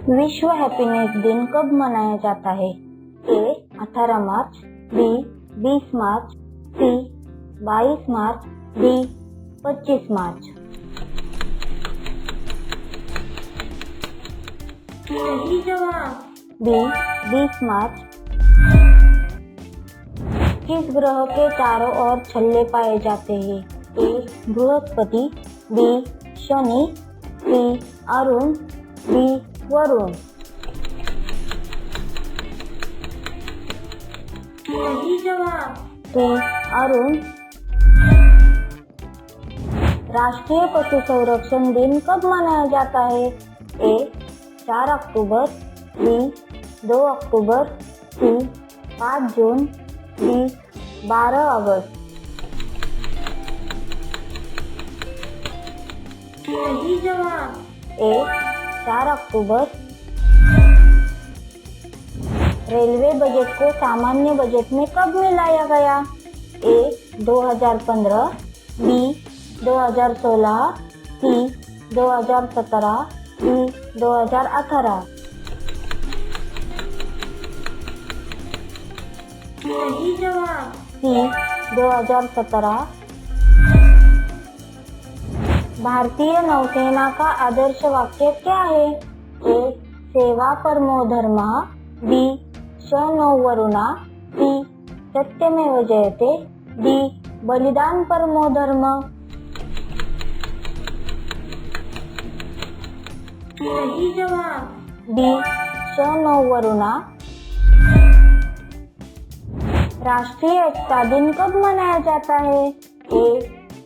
विश्व हैप्पीनेस दिन कब मनाया जाता है? ए 18 मार्च, बी 20 मार्च, सी 22 मार्च, डी 25 मार्च। सही जवाब बी 20 मार्च। किस ग्रह के चारों ओर छल्ले पाए जाते हैं? ए बृहस्पति, बी शनि, सी अरुण, डी वरुण। सही जवाब सी अरुण। राष्ट्रीय पशु संरक्षण दिन कब मनाया जाता है? ए 4 अक्टूबर, बी 2 अक्टूबर, सी 5 जून, डी 12 अगस्त। सही जवाब ए 4 अक्टूबर। रेलवे बजट को सामान्य बजट में कब मिलाया गया? ए 2015, बी 2016, सी 2017, डी 2018। सही जवाब सी 2017। भारतीय नौसेना का आदर्श वाक्य क्या है? ए सेवा परमो धर्मः, बी श नो वरुणा, सी सत्यमेव जयते, डी बलिदान परमो धर्म। सही जवाब डी श नो वरुणा। राष्ट्रीय एकता दिन कब मनाया जाता है? ए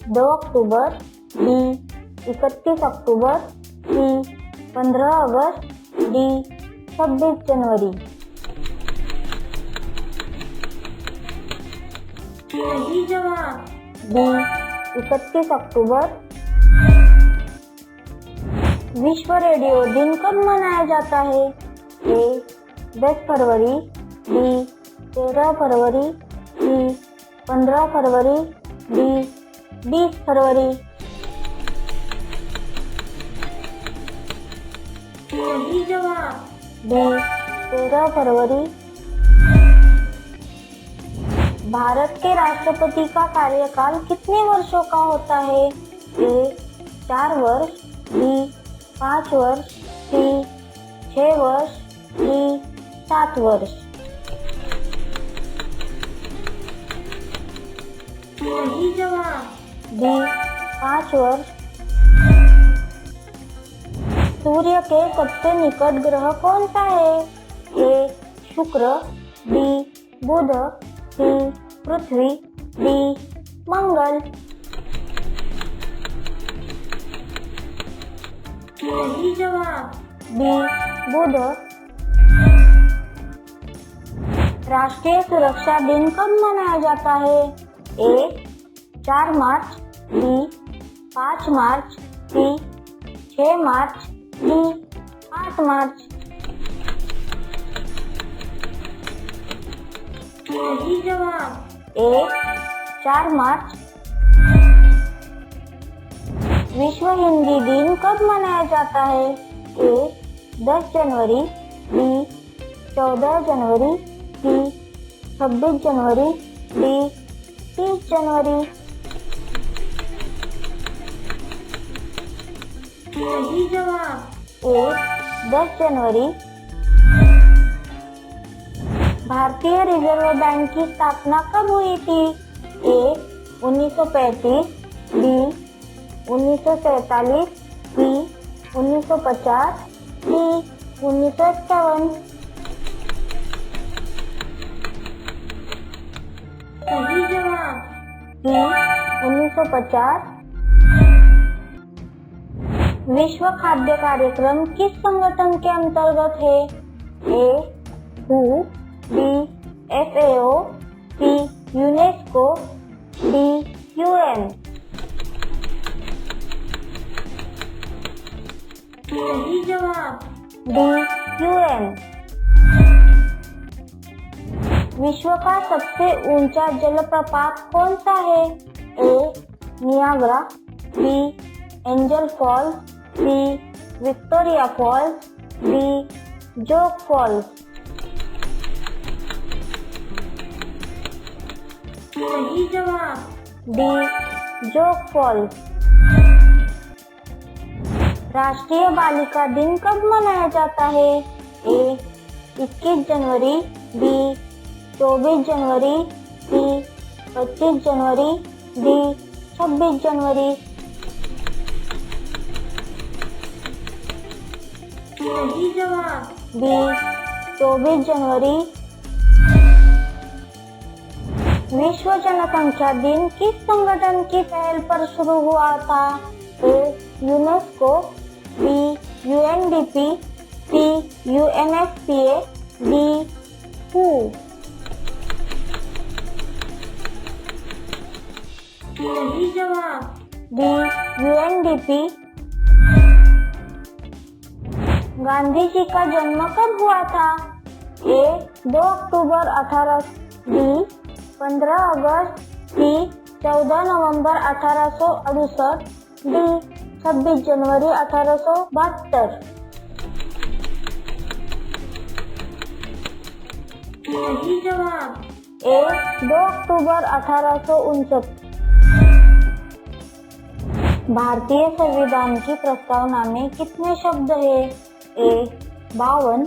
2 अक्टूबर, बी 31 अक्टूबर, सी 15 अगस्त, डी 26 जनवरी। सही जवाब बी 31 अक्टूबर। विश्व रेडियो दिन कब मनाया जाता है? ए 10 फरवरी, बी 13 फरवरी, सी 15 फरवरी, डी 20 फरवरी। सही जवाब बी 13 फरवरी। भारत के राष्ट्रपति का कार्यकाल कितने वर्षों का होता है? ए 4 वर्ष, बी 5 वर्ष, सी 6 वर्ष, डी 7 वर्ष। सही जवाब डी 5 वर्ष। सूर्य के सबसे निकट ग्रह कौन सा है? ए शुक्र, बी बुध, सी पृथ्वी, डी मंगल। सही जवाब बी बुध। राष्ट्रीय सुरक्षा दिन कब मनाया जाता है? ए 4 मार्च, बी 5 मार्च, सी 6 मार्च, डी 8 मार्च। सही जवाब ए 4 मार्च। विश्व हिंदी दिन कब मनाया जाता है? ए 10 जनवरी, बी 14 जनवरी, सी 26 जनवरी, डी 30 जनवरी। सही जवाब ए 10 जनवरी। भारतीय रिजर्व बैंक की स्थापना कब हुई थी? ए 1935, बी 1947, सी 1950, डी 1951। सही जवाब सी 1950। विश्व खाद्य कार्यक्रम किस संगठन के अंतर्गत है? A WHO, B FAO, C UNESCO, D UN। सही जवाब डी UN। विश्व का सबसे ऊंचा जलप्रपात कौन सा है? A Niagara, B Angel Falls, C Victoria Falls, B Jog Falls, सही जवाब, डी जोग फॉल्स। राष्ट्रीय बालिका दिन कब मनाया जाता है? ए 21 जनवरी, बी 24 जनवरी, सी 25 जनवरी, डी 26 जनवरी। सही जवाब, बी 24 जनवरी। विश्व जनसंख्या दिन किस संगठन की पहल पर शुरू हुआ था? ए यूनेस्को, बी यूएनडीपी, सी यूएनएफपीए, डी हू। सही जवाब, डी यूएनडीपी। गांधी जी का जन्म कब हुआ था? ए 2 अक्टूबर 18, बी 15 अगस्त, सी 14 नवंबर 1868, डी 26 जनवरी 1872। सही जवाब, ए 2 अक्टूबर 1869। भारतीय संविधान की प्रस्तावना में कितने शब्द हैं? ए 52,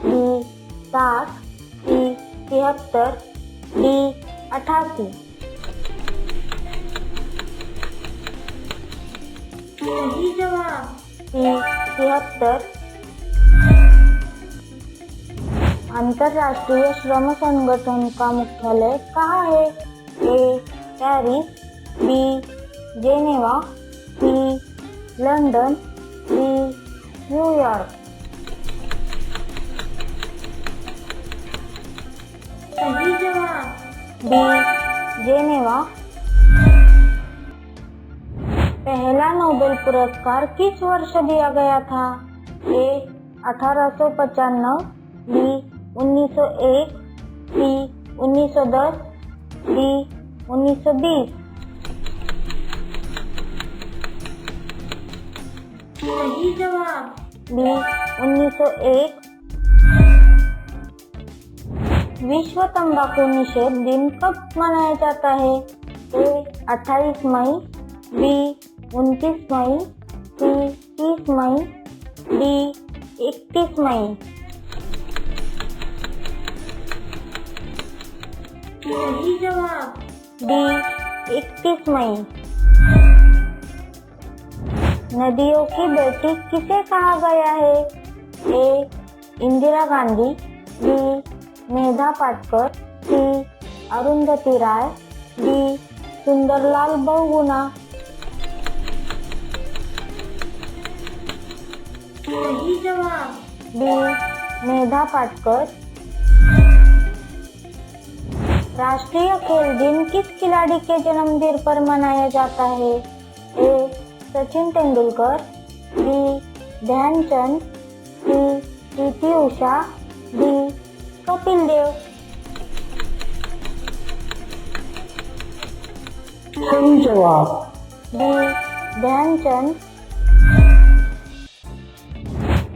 बी 60, सी 73, डी 88। सही जवाब, सी 73। अंतर्राष्ट्रीय श्रम संगठन का मुख्यालय कहाँ है? ए पेरिस, बी जेनेवा, सी लंदन, डी न्यूयॉर्क। सही जवाब, बी जेनेवा। पहला नोबेल पुरस्कार किस वर्ष दिया गया था? ए 1895, बी 1901, सी 1910, डी 1920। सही जवाब, बी 1901। विश्व तंबाकू निषेध दिन कब मनाया जाता है? ए 28 मई, बी 29 मई, सी 30 मई, डी 31 मई। सही जवाब, डी 31 मई। नदियों की बेटी किसे कहा गया है? ए इंदिरा गांधी, बी मेधा पाटकर, सी अरुंधति राय, डी सुंदरलाल बहुगुणा। सही जवाब, बी मेधा पाटकर। राष्ट्रीय खेल दिन किस खिलाड़ी के जन्मदिन पर मनाया जाता है? ए सचिन तेंदुलकर, बी ध्यानचंद, सी पीटी उषा, डी कपिल देव। सही जवाब, बी ध्यानचंद।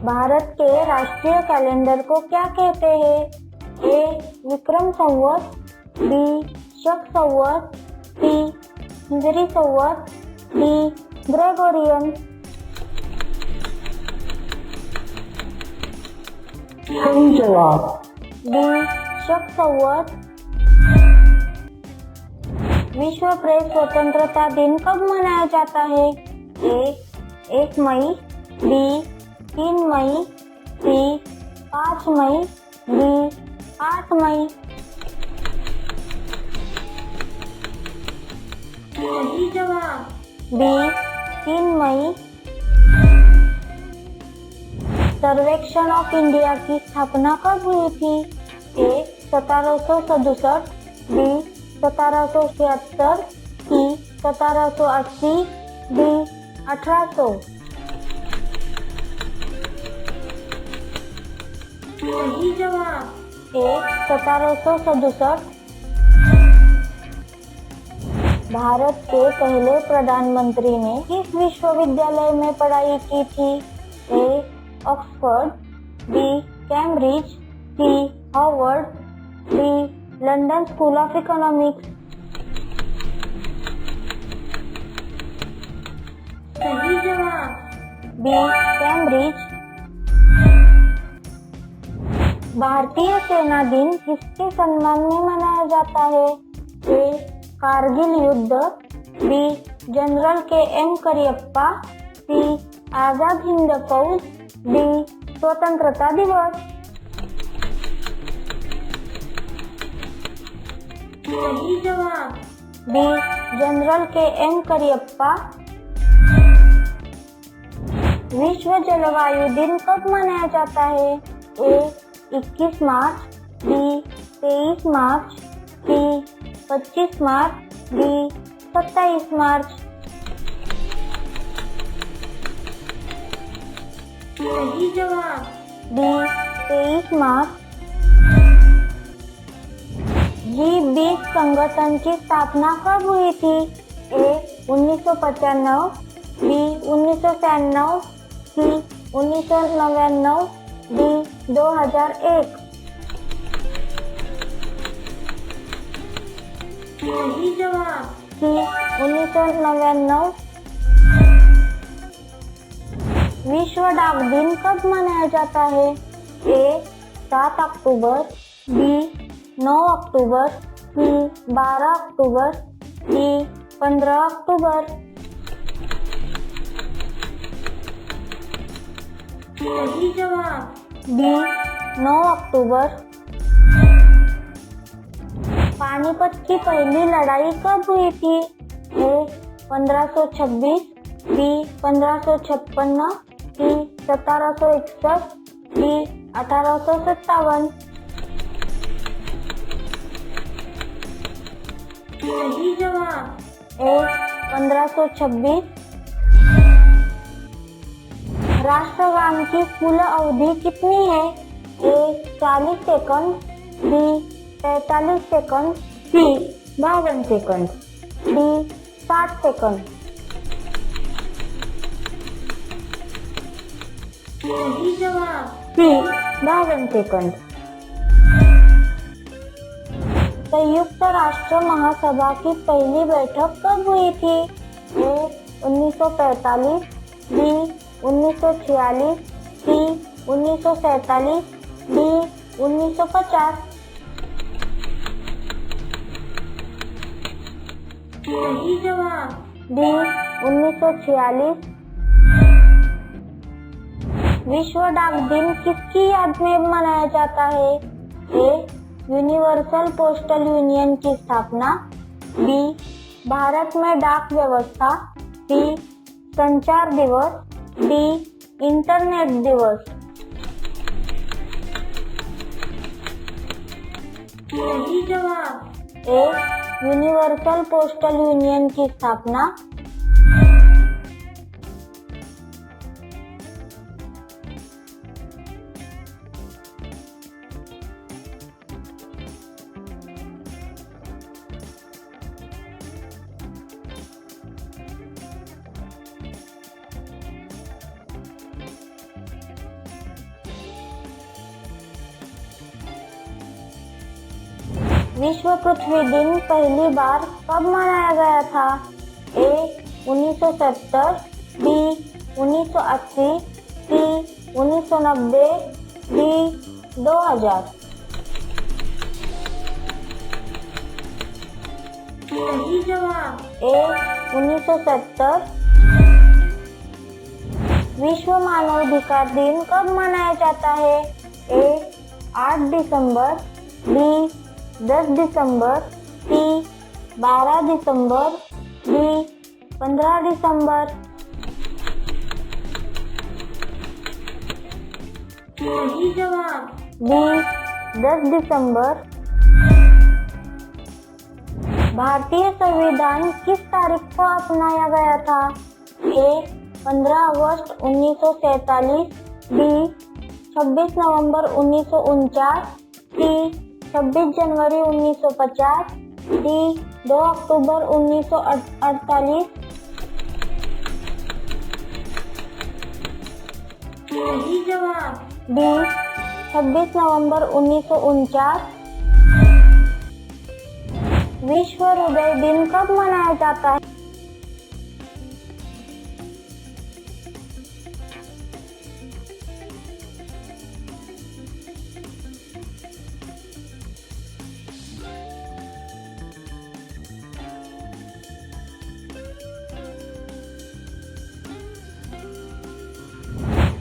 भारत के राष्ट्रीय कैलेंडर को क्या कहते हैं? ए विक्रम संवत, बी शक संवत, सी हिजरी संवत, डी ग्रेगोरियन। सही जवाब, बी शक संवत। विश्व प्रेस स्वतंत्रता दिन कब मनाया जाता है? ए 1 मई, बी 3 मई, सी 5 मई, डी 8 मई। सही जवाब, बी 3 मई। सर्वेक्षण ऑफ इंडिया की स्थापना कब हुई थी? ए 1767, बी 1776, सी 1780, डी 1800। सही जवाब, ए 1767। भारत के पहले प्रधानमंत्री ने किस विश्वविद्यालय में पढ़ाई की थी? A Oxford, B. Cambridge, C. Harvard, D. London School of Economics. सही जवाब। B. कैम्ब्रिज। भारतीय सेना दिन किसके सम्मान में मनाया जाता है? A. कारगिल युद्ध, B. General KM Cariappa, C. Azad Hind फौज, D. स्वतंत्रता दिवस। सही जवाब। B. General KM Cariappa. विश्व जलवायु दिन कब मनाया जाता है? A. 21 March, B. 23 March, C. 25 March, D. 27 मार्च। सही जवाब। D. 23 मार्च। G20 संगठन की स्थापना कब हुई थी? A. 1995, B. 1996, C. 1999, D. 2001। सही जवाब। C. 1999। विश्व डाक दिन कब मनाया जाता है? A. 7 October, B. 9 October, C. 12 October, D. 15 अक्टूबर। सही जवाब। B. 9 अक्टूबर। पानीपत की पहली लड़ाई कब हुई थी? A. 1526, B. 1556, C. 1761, D. 1857। सही जवाब। A. 1526। राष्ट्रगान की कुल अवधि कितनी है? A. 40 second, B. 45 second, C. 52 second, D. 60 second. सही जवाब। C. 52 सेकंड। संयुक्त राष्ट्र महासभा की पहली बैठक कब हुई थी? A. 1945, B. 1946, C. 1947, D. 1950। सही जवाब। D. 1946। विश्व डाक दिन किसकी याद में मनाया जाता है? A. यूनिवर्सल पोस्टल यूनियन की स्थापना, B. भारत में डाक व्यवस्था, C. संचार दिवस, D. इंटरनेट दिवस। सही जवाब। A. यूनिवर्सल पोस्टल यूनियन की स्थापना, विश्व पृथ्वी दिन पहली बार कब मनाया गया था? A. 1970, B. 1980, C. 1990, D. 2000। सही जवाब। A. 1970। विश्व मानवाधिकार दिन कब मनाया जाता है? A. 8 December, B. 10 December, C. 12 December, D. 15 दिसंबर। सही जवाब। B. 10 दिसंबर। भारतीय संविधान किस तारीख को अपनाया गया था? A. 15 August 1947, B. 26 November 1949, C. 26 January 1950, D. 2 अक्टूबर 1948। सही जवाब। डी 26 नवंबर 1949। विश्व हृदय दिन कब मनाया जाता है?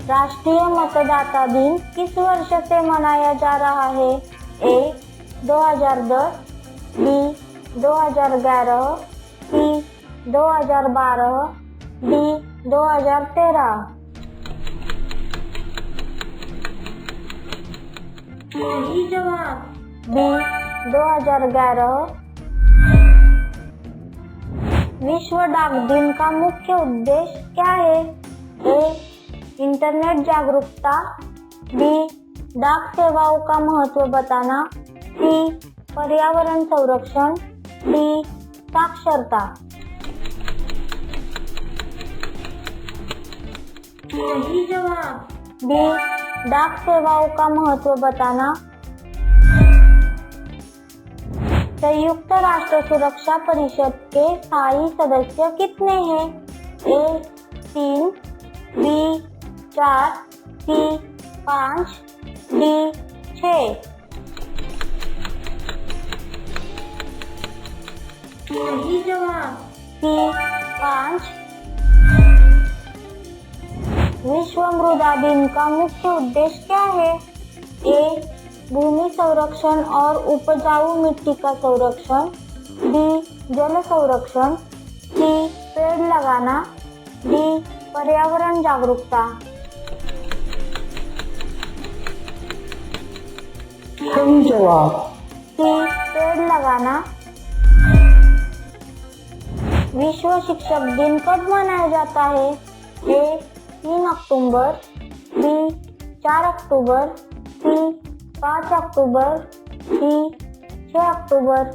राष्ट्रीय मतदाता दिन किस वर्ष से मनाया जा रहा है? ए 2010, बी 2011, सी 2012, डी 2013। सही जवाब। बी 2011। विश्व डाक दिन का मुख्य उद्देश्य क्या है? ए इंटरनेट जागरूकता, बी डाक सेवाओं का महत्व बताना, सी पर्यावरण संरक्षण, डी साक्षरता। सही जवाब। बी डाक सेवाओं का महत्व बताना। संयुक्त राष्ट्र सुरक्षा परिषद के स्थायी सदस्य कितने हैं? ए 3, बी 4, सी 5, डी 6। सही जवाब। सी 5। विश्व मृदा दिन का मुख्य उद्देश्य क्या है? ए भूमि संरक्षण और उपजाऊ मिट्टी का संरक्षण, बी जल संरक्षण, सी पेड़ लगाना, डी पर्यावरण जागरूकता। सही जवाब। सी पेड़ लगाना। विश्व शिक्षक दिन कब मनाया जाता है? ए 3 अक्टूबर, बी 4 अक्टूबर, सी 5 अक्टूबर, डी 6 अक्टूबर।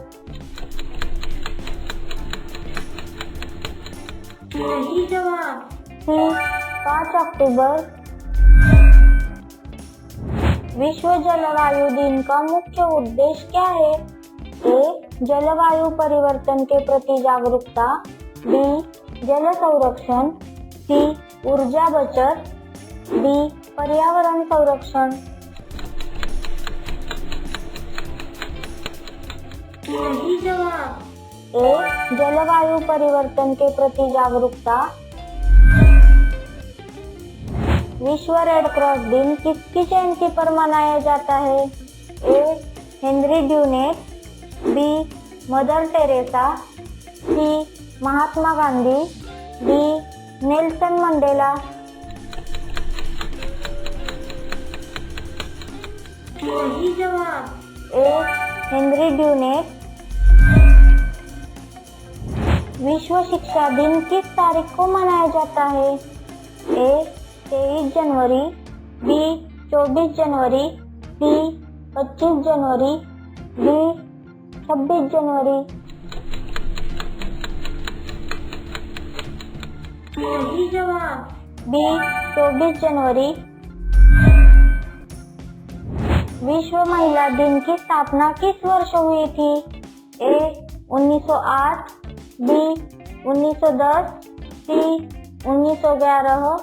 सही जवाब। सी 5 अक्टूबर। विश्व जलवायु दिन का मुख्य उद्देश्य क्या है? ए जलवायु परिवर्तन के प्रति जागरूकता, बी जल संरक्षण, सी ऊर्जा बचत, डी पर्यावरण संरक्षण। सही जवाब। ए जलवायु परिवर्तन के प्रति जागरूकता। विश्व रेड क्रॉस दिन किसकी जयंती पर मनाया जाता है? A Henry Dunant, B Mother Teresa, C Mahatma Gandhi, D Nelson Mandela. सही जवाब। A Henry Dunant. विश्व शिक्षा दिन किस तारीख को मनाया जाता है? ए 23 जनवरी, बी 24 जनवरी, सी 25 जनवरी, डी 26 जनवरी। सही जवाब। बी 24 जनवरी। विश्व महिला दिन की स्थापना किस वर्ष हुई थी? A 1908, B 1910, C 1911,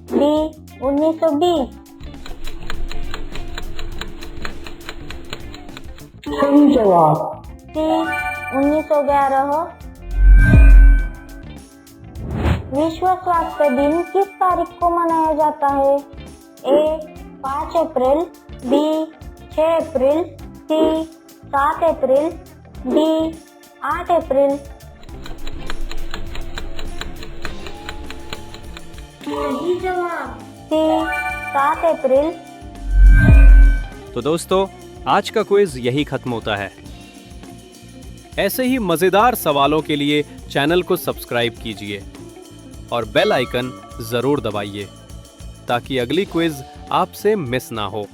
D 1920। सही जवाब। सी 1911। विश्व स्वास्थ्य दिन किस तारीख को मनाया जाता है? ए 5 अप्रैल, बी 6 अप्रैल, सी 7 अप्रैल, डी 8 अप्रैल। सही जवाब। सी 7 अप्रैल। तो दोस्तों, आज का क्विज यही खत्म होता है। ऐसे ही मजेदार सवालों के लिए चैनल को सब्सक्राइब कीजिए और बेल आइकन जरूर दबाइए ताकि अगली क्विज आपसे मिस ना हो।